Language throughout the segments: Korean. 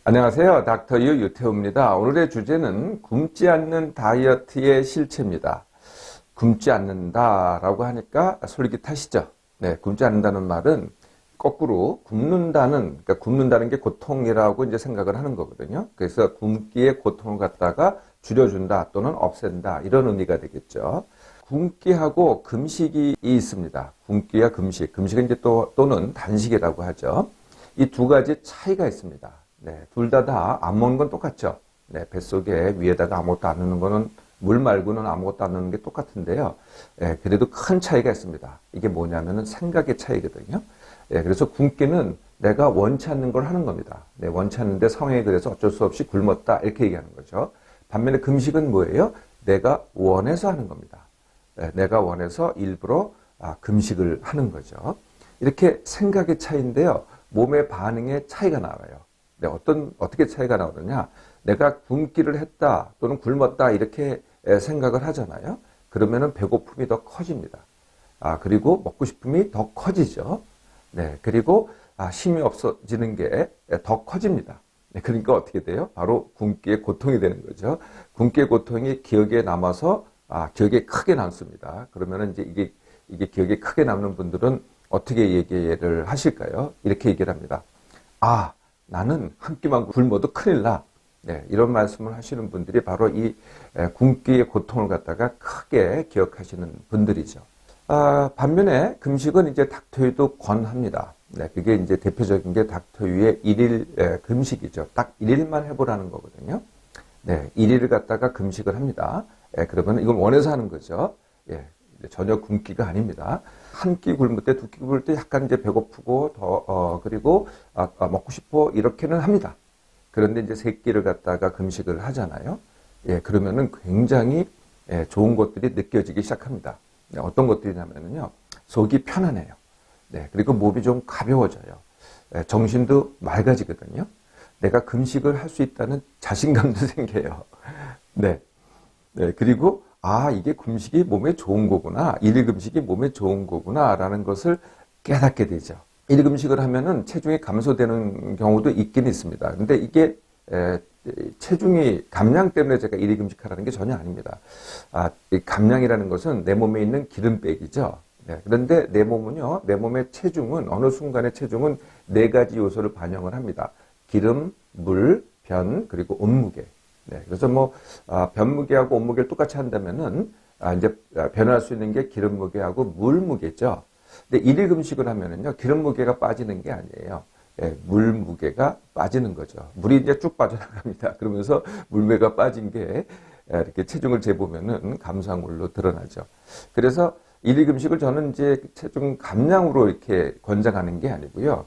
안녕하세요. 닥터 유 유태우입니다. 오늘의 주제는 굶지 않는 다이어트의 실체입니다. 굶지 않는다라고 하니까 솔깃하시죠? 네, 굶지 않는다는 말은 거꾸로 그러니까 굶는다는 게 고통이라고 이제 생각을 하는 거거든요. 그래서 굶기의 고통을 갖다가 줄여준다 또는 없앤다 이런 의미가 되겠죠. 굶기하고 금식이 있습니다. 굶기와 금식. 금식은 이제 또는 단식이라고 하죠. 이 두 가지 차이가 있습니다. 네, 둘 다 안 먹는 건 똑같죠. 네, 뱃속에 위에다가 아무것도 안 넣는 거는 물 말고는 아무것도 안 넣는 게 똑같은데요. 네, 그래도 큰 차이가 있습니다. 이게 뭐냐면은 생각의 차이거든요. 네, 그래서 굶기는 내가 원치 않는 걸 하는 겁니다. 네, 원치 않는데 상황이 그래서 어쩔 수 없이 굶었다 이렇게 얘기하는 거죠. 반면에 금식은 뭐예요? 내가 원해서 하는 겁니다. 네, 내가 원해서 일부러 금식을 하는 거죠. 이렇게 생각의 차이인데요. 몸의 반응에 차이가 나와요. 네, 어떻게 차이가 나오느냐. 내가 굶기를 했다 또는 굶었다 이렇게 생각을 하잖아요. 그러면은 배고픔이 더 커집니다. 그리고 먹고 싶음이 더 커지죠. 네, 그리고 힘이 없어지는 게 더 커집니다. 네, 그러니까 어떻게 돼요? 바로 굶기의 고통이 되는 거죠. 굶기의 고통이 기억에 남아서 기억에 크게 남습니다. 그러면은 이제 이게 기억에 크게 남는 분들은 어떻게 얘기를 하실까요? 이렇게 얘기를 합니다. 나는 한 끼만 굶어도 큰일 나. 네, 이런 말씀을 하시는 분들이 바로 이 굶기의 고통을 갖다가 크게 기억하시는 분들이죠. 반면에 금식은 이제 닥터유도 권합니다. 네, 그게 이제 대표적인 게 닥터유의 1일 금식이죠. 딱 1일만 해보라는 거거든요. 네, 1일을 갖다가 금식을 합니다. 그러면 이건 원해서 하는 거죠. 예, 전혀 굶기가 아닙니다. 한 끼 굶을 때, 두 끼 굶을 때 약간 이제 배고프고, 그리고, 먹고 싶어, 이렇게는 합니다. 그런데 이제 세 끼를 갖다가 금식을 하잖아요. 예, 그러면은 굉장히 좋은 것들이 느껴지기 시작합니다. 네, 어떤 것들이냐면요. 속이 편안해요. 네, 그리고 몸이 좀 가벼워져요. 정신도 맑아지거든요. 내가 금식을 할 수 있다는 자신감도 생겨요. 네. 네, 그리고 이게 금식이 몸에 좋은 거구나. 일일 금식이 몸에 좋은 거구나. 라는 것을 깨닫게 되죠. 일일 금식을 하면은 체중이 감소되는 경우도 있긴 있습니다. 근데 이게 체중이 감량 때문에 제가 일일 금식하라는 게 전혀 아닙니다. 이 감량이라는 것은 내 몸에 있는 기름 빼기죠. 네, 그런데 내 몸의 체중은 어느 순간의 체중은 네 가지 요소를 반영을 합니다. 기름, 물, 변, 그리고 온무게. 네, 그래서 변무게하고 온무게를 똑같이 한다면은, 이제, 변할 수 있는 게 기름 무게하고 물 무게죠. 근데 일일 금식을 하면은요, 기름 무게가 빠지는 게 아니에요. 예, 물 무게가 빠지는 거죠. 물이 이제 쭉 빠져나갑니다. 그러면서 물무게가 빠진 게, 이렇게 체중을 재보면은 감소물로 드러나죠. 그래서 일일 금식을 저는 이제 체중 감량으로 이렇게 권장하는 게 아니고요.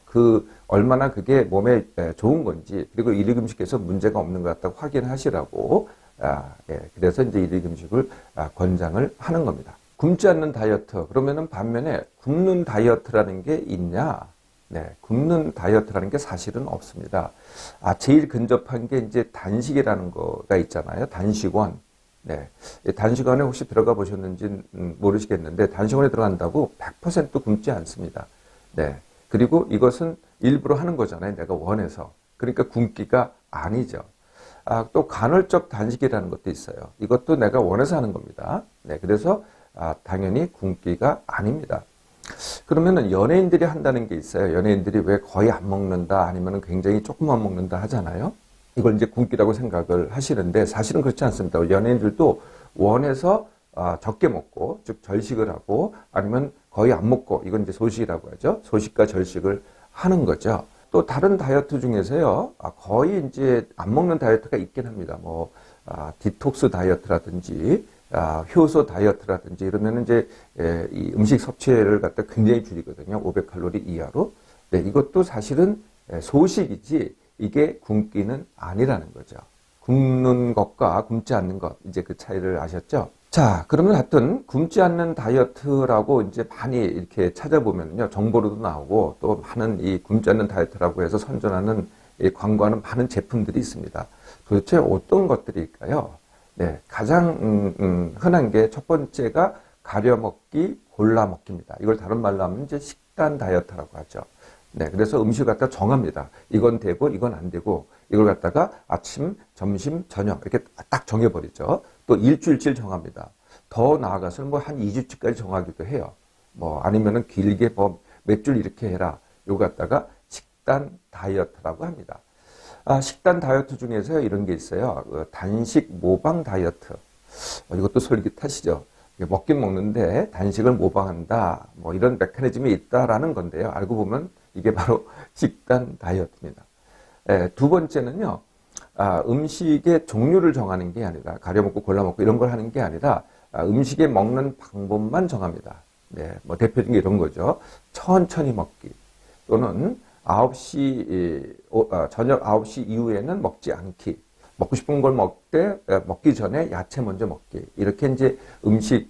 얼마나 그게 몸에 좋은 건지, 그리고 일일 금식에서 문제가 없는 것 같다고 확인하시라고, 그래서 이제 일일 금식을 권장을 하는 겁니다. 굶지 않는 다이어트. 그러면은 반면에 굶는 다이어트라는 게 있냐? 네, 굶는 다이어트라는 게 사실은 없습니다. 제일 근접한 게 이제 단식이라는 거가 있잖아요. 단식원. 네. 단식원에 혹시 들어가 보셨는지 모르시겠는데, 단식원에 들어간다고 100% 굶지 않습니다. 네. 그리고 이것은 일부러 하는 거잖아요. 내가 원해서. 그러니까 굶기가 아니죠. 또 간헐적 단식이라는 것도 있어요. 이것도 내가 원해서 하는 겁니다. 네. 그래서, 당연히 굶기가 아닙니다. 그러면은 연예인들이 한다는 게 있어요. 연예인들이 왜 거의 안 먹는다, 아니면 굉장히 조금만 먹는다 하잖아요. 이걸 이제 굶기라고 생각을 하시는데 사실은 그렇지 않습니다. 연예인들도 원해서 적게 먹고, 즉 절식을 하고, 아니면 거의 안 먹고, 이건 이제 소식이라고 하죠. 소식과 절식을 하는 거죠. 또 다른 다이어트 중에서요, 거의 이제 안 먹는 다이어트가 있긴 합니다. 디톡스 다이어트라든지, 효소 다이어트라든지 이러면 이제 이 음식 섭취를 갖다 굉장히 줄이거든요. 500칼로리 이하로. 네, 이것도 사실은 소식이지 이게 굶기는 아니라는 거죠. 굶는 것과 굶지 않는 것, 이제 그 차이를 아셨죠? 자, 그러면 하여튼 굶지 않는 다이어트라고 이제 많이 이렇게 찾아보면요, 정보로도 나오고 또 많은 이 굶지 않는 다이어트라고 해서 선전하는 이 광고하는 많은 제품들이 있습니다. 도대체 어떤 것들일까요? 네, 가장 흔한 게 첫 번째가 가려 먹기, 골라 먹기입니다. 이걸 다른 말로 하면 이제 식단 다이어트라고 하죠. 네, 그래서 음식을 갖다 정합니다. 이건 되고 이건 안 되고 이걸 갖다가 아침, 점심, 저녁 이렇게 딱 정해버리죠. 또 일주일치를 정합니다. 더 나아가서는 뭐 한 2주치까지 정하기도 해요. 뭐 아니면은 길게 뭐 몇 줄 이렇게 해라. 요거 갖다가 식단 다이어트라고 합니다. 식단 다이어트 중에서 이런 게 있어요. 단식 모방 다이어트. 이것도 솔깃하시죠? 먹긴 먹는데 단식을 모방한다. 뭐 이런 메커니즘이 있다라는 건데요. 알고 보면 이게 바로 식단 다이어트입니다. 두 번째는요. 음식의 종류를 정하는 게 아니라 가려먹고 골라먹고 이런 걸 하는 게 아니라 음식에 먹는 방법만 정합니다. 네, 뭐 대표적인 게 이런 거죠. 천천히 먹기 또는 9시, 저녁 9시 이후에는 먹지 않기. 먹고 싶은 걸 먹기 전에 야채 먼저 먹기. 이렇게 이제 음식에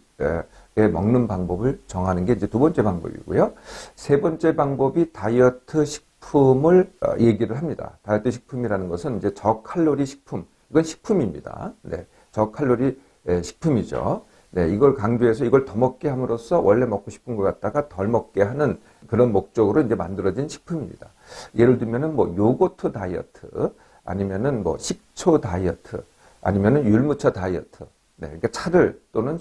먹는 방법을 정하는 게 이제 두 번째 방법이고요. 세 번째 방법이 다이어트 식품을 얘기를 합니다. 다이어트 식품이라는 것은 이제 저칼로리 식품. 이건 식품입니다. 네, 저칼로리 식품이죠. 네, 이걸 강조해서 이걸 더 먹게 함으로써 원래 먹고 싶은 걸 갖다가 덜 먹게 하는 그런 목적으로 이제 만들어진 식품입니다. 예를 들면은 뭐 요거트 다이어트, 아니면은 뭐 식초 다이어트, 아니면은 율무차 다이어트. 네, 그러니까 차를 또는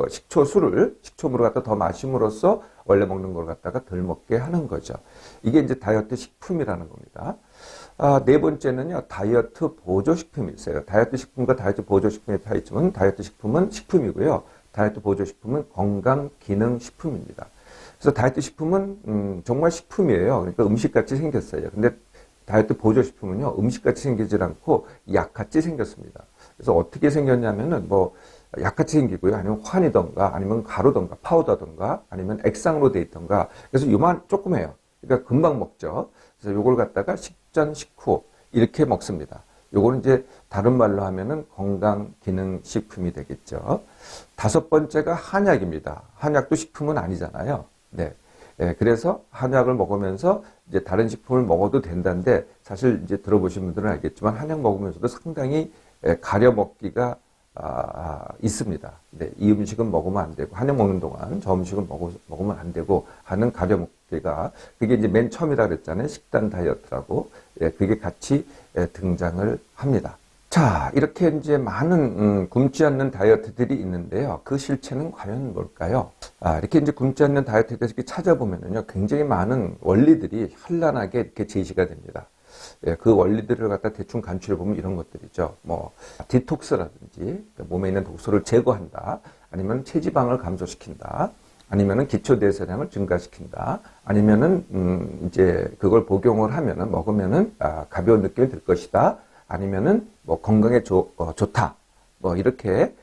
식초수를 식초물을 갖다 더 마심으로써 원래 먹는 걸 갖다가 덜 먹게 하는 거죠. 이게 이제 다이어트 식품이라는 겁니다. 네 번째는요, 다이어트 보조식품이 있어요. 다이어트 식품과 다이어트 보조식품의 차이점은 다이어트 식품은 식품이고요. 다이어트 보조식품은 건강기능식품입니다. 그래서 다이어트 식품은 정말 식품이에요. 그러니까 음식같이 생겼어요. 근데 다이어트 보조식품은요, 음식같이 생기질 않고 약같이 생겼습니다. 그래서 어떻게 생겼냐면은 뭐 약같이 생기고요. 아니면 환이던가 아니면 가루던가 파우더던가 아니면 액상으로 돼 있던가. 그래서 조그매요. 그러니까 금방 먹죠. 그래서 요걸 갖다가 식전 식후 이렇게 먹습니다. 요거는 이제 다른 말로 하면은 건강기능식품이 되겠죠. 다섯 번째가 한약입니다. 한약도 식품은 아니잖아요. 네. 그래서 한약을 먹으면서 이제 다른 식품을 먹어도 된다는데 사실 이제 들어보신 분들은 알겠지만 한약 먹으면서도 상당히 가려 먹기가 있습니다. 네, 이 음식은 먹으면 안 되고 한약 먹는 동안 저 음식은 먹으면 안 되고 하는 가려 먹기가 그게 이제 맨 처음이라 그랬잖아요. 식단 다이어트라고. 그게 같이 등장을 합니다. 자, 이렇게 이제 많은 굶지 않는 다이어트들이 있는데요. 그 실체는 과연 뭘까요? 이렇게 이제 굶지 않는 다이어트에 대해서 이렇게 찾아보면요. 굉장히 많은 원리들이 현란하게 이렇게 제시가 됩니다. 그 원리들을 갖다 대충 간추려보면 이런 것들이죠. 뭐, 디톡스라든지, 몸에 있는 독소를 제거한다. 아니면 체지방을 감소시킨다. 아니면은 기초대사량을 증가시킨다. 아니면은, 이제 그걸 복용을 하면은, 먹으면은, 가벼운 느낌이 들 것이다. 아니면은, 뭐, 건강에 좋다. 뭐, 이렇게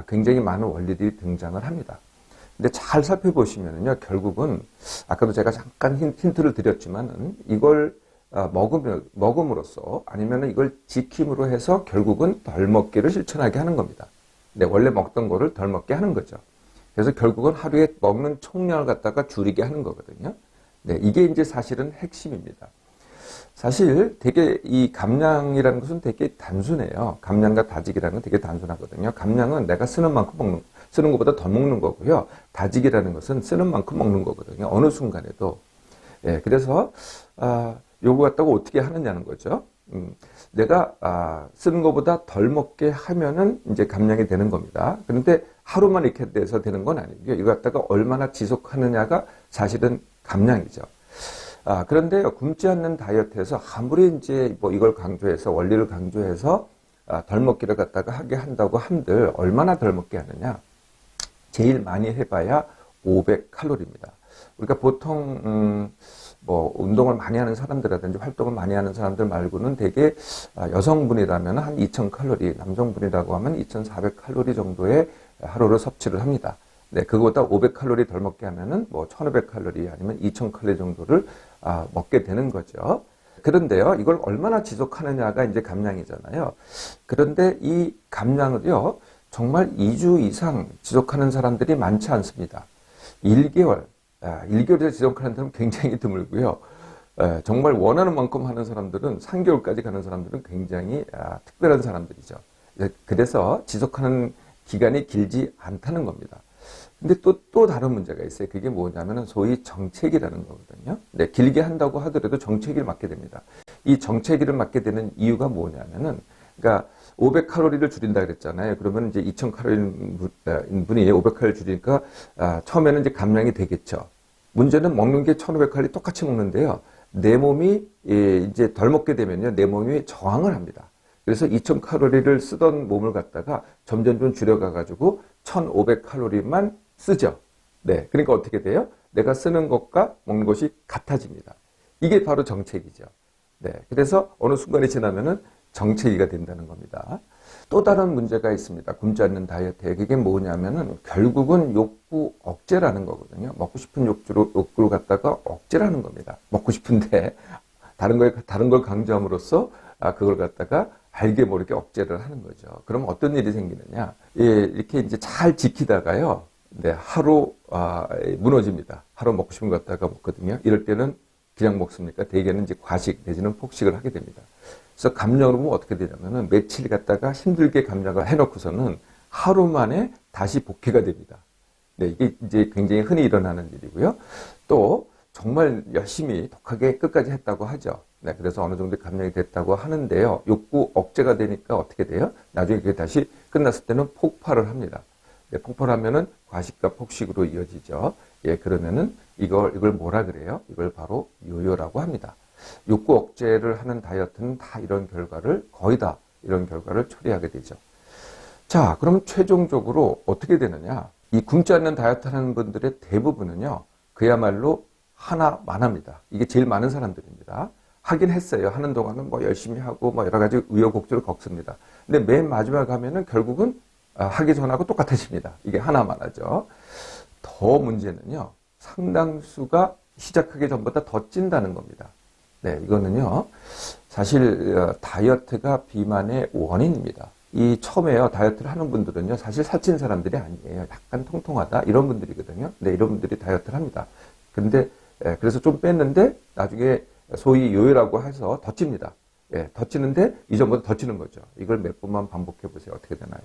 굉장히 많은 원리들이 등장을 합니다. 근데 잘 살펴보시면은요, 결국은, 아까도 제가 잠깐 힌트를 드렸지만은, 이걸 먹음으로써 아니면 이걸 지킴으로 해서 결국은 덜 먹기를 실천하게 하는 겁니다. 네, 원래 먹던 거를 덜 먹게 하는 거죠. 그래서 결국은 하루에 먹는 총량을 갖다가 줄이게 하는 거거든요. 네, 이게 이제 사실은 핵심입니다. 사실 되게 이 감량이라는 것은 되게 단순해요. 감량과 다직이라는 건 되게 단순하거든요. 감량은 내가 쓰는 만큼 쓰는 것보다 더 먹는 거고요. 다직이라는 것은 쓰는 만큼 먹는 거거든요. 어느 순간에도. 예, 그래서, 요거 갖다가 어떻게 하느냐는 거죠. 내가 쓰는 것보다 덜 먹게 하면은 이제 감량이 되는 겁니다. 그런데 하루만 이렇게 돼서 되는 건 아니고요. 이거 갖다가 얼마나 지속하느냐가 사실은 감량이죠. 그런데요, 굶지 않는 다이어트에서 아무리 이제 뭐 이걸 강조해서 원리를 강조해서 덜 먹기를 갖다가 하게 한다고 한들 얼마나 덜 먹게 하느냐? 제일 많이 해봐야 500칼로리입니다. 우리가 보통 뭐 운동을 많이 하는 사람들이라든지 활동을 많이 하는 사람들 말고는 대개 여성분이라면 한 2000칼로리, 남성분이라고 하면 2400칼로리 정도의 하루를 섭취를 합니다. 네, 그거보다 500칼로리 덜 먹게 하면은 뭐 1500칼로리 아니면 2000칼로리 정도를 먹게 되는 거죠. 그런데요, 이걸 얼마나 지속하느냐가 이제 감량이잖아요. 그런데 이 감량을요, 정말 2주 이상 지속하는 사람들이 많지 않습니다. 1개월, 1개월에 지속하는 사람은 굉장히 드물고요. 정말 원하는 만큼 하는 사람들은 3개월까지 가는 사람들은 굉장히 특별한 사람들이죠. 그래서 지속하는 기간이 길지 않다는 겁니다. 근데 또 다른 문제가 있어요. 그게 뭐냐면은 소위 정체기라는 거거든요. 네, 길게 한다고 하더라도 정체기를 맞게 됩니다. 이 정체기를 맞게 되는 이유가 뭐냐면은, 그러니까 500칼로리를 줄인다 그랬잖아요. 그러면 이제 2000칼로리인 분이 500칼로리를 줄이니까 처음에는 이제 감량이 되겠죠. 문제는 먹는 게 1500칼로리 똑같이 먹는데요. 내 몸이 이제 덜 먹게 되면요. 내 몸이 저항을 합니다. 그래서 2000칼로리를 쓰던 몸을 갖다가 점점 좀 줄여가가지고 1500칼로리만 쓰죠. 네. 그러니까 어떻게 돼요? 내가 쓰는 것과 먹는 것이 같아집니다. 이게 바로 정체기죠. 네. 그래서 어느 순간이 지나면은 정체기가 된다는 겁니다. 또 다른 문제가 있습니다. 굶지 않는 다이어트에. 그게 뭐냐면은 결국은 욕구 억제라는 거거든요. 먹고 싶은 욕구를 갖다가 억제라는 겁니다. 먹고 싶은데 다른 걸 강조함으로써 그걸 갖다가 알게 모르게 억제를 하는 거죠. 그럼 어떤 일이 생기느냐? 이렇게 이제 잘 지키다가요. 네, 하루 무너집니다. 하루 먹고 싶은 거 갖다가 먹거든요. 이럴 때는 그냥 먹습니까? 대개는 이제 과식 내지는 폭식을 하게 됩니다. 그래서 감량을 보면 어떻게 되냐면은 며칠 갔다가 힘들게 감량을 해놓고서는 하루 만에 다시 복회가 됩니다. 네, 이게 이제 굉장히 흔히 일어나는 일이고요. 또 정말 열심히 독하게 끝까지 했다고 하죠. 네, 그래서 어느 정도 감량이 됐다고 하는데요. 욕구 억제가 되니까 어떻게 돼요? 나중에 그게 다시 끝났을 때는 폭발을 합니다. 네, 폭발하면은 과식과 폭식으로 이어지죠. 예, 그러면은 이걸 뭐라 그래요? 이걸 바로 요요라고 합니다. 욕구 억제를 하는 다이어트는 다 거의 다 이런 결과를 초래하게 되죠. 자, 그럼 최종적으로 어떻게 되느냐? 이 굶지 않는 다이어트 하는 분들의 대부분은요, 그야말로 하나만 합니다. 이게 제일 많은 사람들입니다. 하긴 했어요. 하는 동안은 뭐 열심히 하고 뭐 여러 가지 우여곡절을 겪습니다. 근데 맨 마지막에 가면은 결국은 하기 전하고 똑같아집니다. 이게 하나만 하죠. 더 문제는요, 상당수가 시작하기 전보다 더 찐다는 겁니다. 네, 이거는요, 사실 다이어트가 비만의 원인입니다. 이 처음에요, 다이어트를 하는 분들은요, 사실 살찐 사람들이 아니에요. 약간 통통하다 이런 분들이거든요. 네, 이런 분들이 다이어트를 합니다. 근데 그래서 좀 뺐는데 나중에 소위 요요라고 해서 더 찝니다. 예, 더 찌는데 이전보다 더 찌는 거죠. 이걸 몇 번만 반복해 보세요. 어떻게 되나요?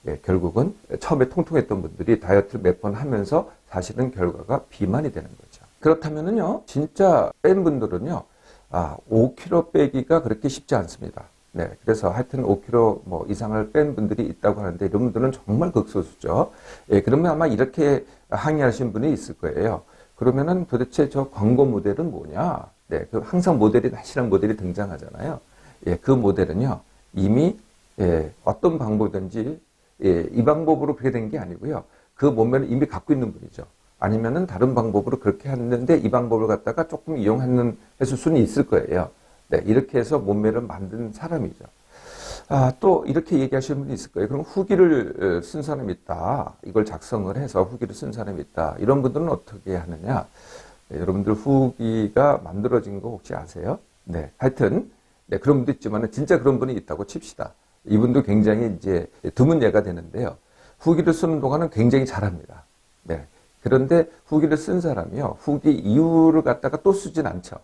예, 결국은 처음에 통통했던 분들이 다이어트를 몇 번 하면서 사실은 결과가 비만이 되는 거죠. 그렇다면은요, 진짜 뺀 분들은요, 5kg 빼기가 그렇게 쉽지 않습니다. 네, 그래서 하여튼 5kg 뭐 이상을 뺀 분들이 있다고 하는데 이런 분들은 정말 극소수죠. 예, 그러면 아마 이렇게 항의하신 분이 있을 거예요. 그러면은 도대체 저 광고 모델은 뭐냐? 네, 그 항상 날씬한 모델이 등장하잖아요. 예, 그 모델은요, 이미, 어떤 방법이든지, 이 방법으로 그렇게 된 게 아니고요. 그 몸매를 이미 갖고 있는 분이죠. 아니면은 다른 방법으로 그렇게 했는데 이 방법을 갖다가 조금 했을 수는 있을 거예요. 네, 이렇게 해서 몸매를 만든 사람이죠. 또 이렇게 얘기하시는 분이 있을 거예요. 그럼 후기를 쓴 사람이 있다. 이걸 작성을 해서 후기를 쓴 사람이 있다. 이런 분들은 어떻게 하느냐? 네, 여러분들 후기가 만들어진 거 혹시 아세요? 네, 하여튼 네, 그런 분도 있지만 진짜 그런 분이 있다고 칩시다. 이분도 굉장히 이제 드문 예가 되는데요. 후기를 쓰는 동안은 굉장히 잘합니다. 네. 그런데 후기를 쓴 사람이요, 후기 이유를 갖다가 또 쓰진 않죠.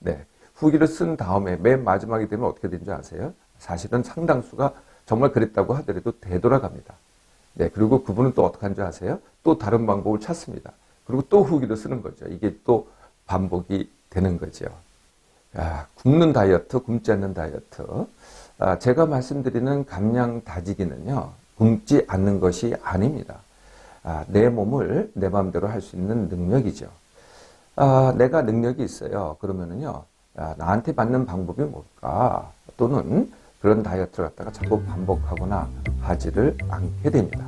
네. 후기를 쓴 다음에 맨 마지막이 되면 어떻게 되는지 아세요? 사실은 상당수가 정말 그랬다고 하더라도 되돌아갑니다. 네. 그리고 그분은 또 어떻게 하는지 아세요? 또 다른 방법을 찾습니다. 그리고 또 후기를 쓰는 거죠. 이게 또 반복이 되는 거죠. 굶는 다이어트, 굶지 않는 다이어트. 제가 말씀드리는 감량 다지기는요, 굶지 않는 것이 아닙니다. 내 몸을 내 마음대로 할 수 있는 능력이죠. 내가 능력이 있어요. 그러면은요, 나한테 맞는 방법이 뭘까? 또는 그런 다이어트를 갖다가 자꾸 반복하거나 하지를 않게 됩니다.